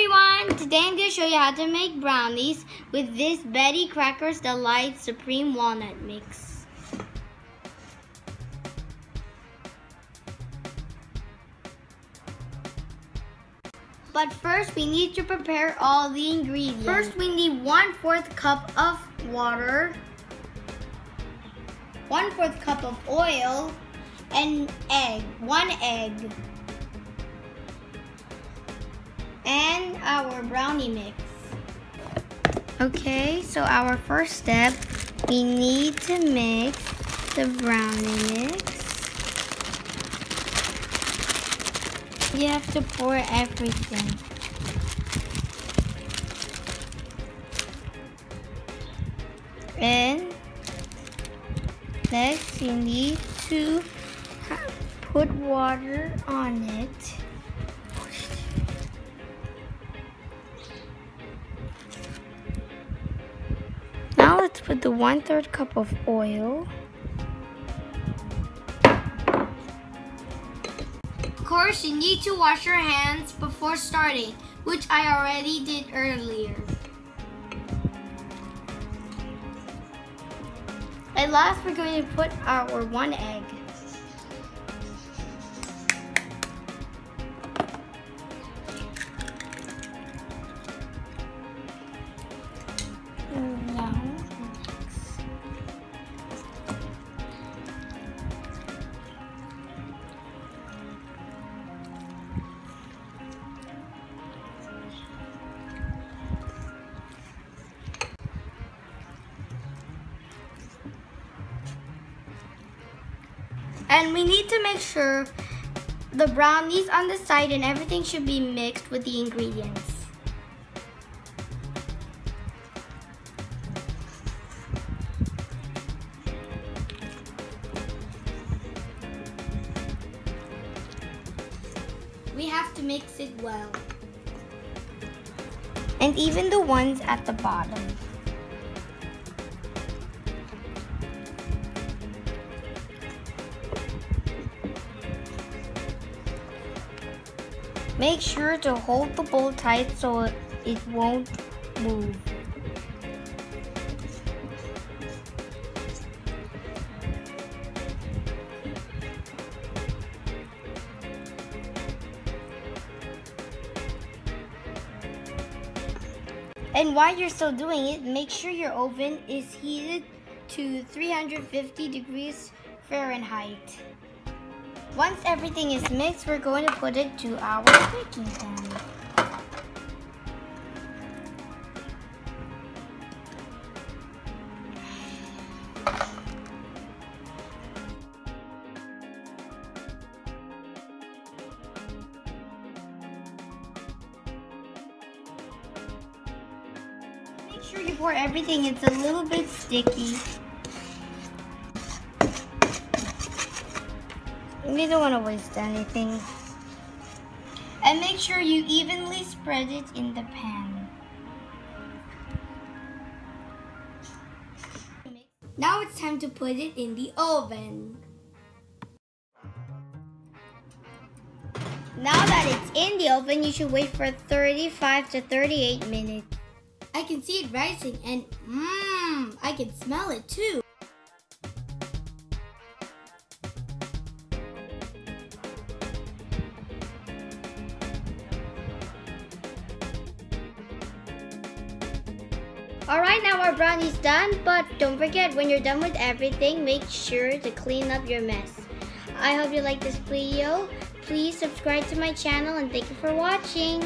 everyone! Today I'm going to show you how to make brownies with this Betty Cracker's Delight Supreme Walnut Mix. But first we need to prepare all the ingredients. First we need 1/4 cup of water, 1/4 cup of oil, and one egg. And our brownie mix. Okay, so our first step, we need to mix the brownie mix. You have to pour everything. And next, you need to put water on it. Now let's put the 1/3 cup of oil. Of course, you need to wash your hands before starting, which I already did earlier. And last, we're going to put our 1 egg. And we need to make sure the brownies on the side and everything should be mixed with the ingredients. We have to mix it well. And even the ones at the bottom. Make sure to hold the bowl tight so it won't move. And while you're still doing it, make sure your oven is heated to 350 degrees Fahrenheit. Once everything is mixed, we're going to put it to our baking pan. Make sure you pour everything. It's a little bit sticky. We don't want to waste anything. And make sure you evenly spread it in the pan. Now it's time to put it in the oven. Now that it's in the oven, you should wait for 35 to 38 minutes. I can see it rising and I can smell it too. Alright, now our brownie's done, but don't forget, when you're done with everything, make sure to clean up your mess. I hope you like this video. Please subscribe to my channel and thank you for watching.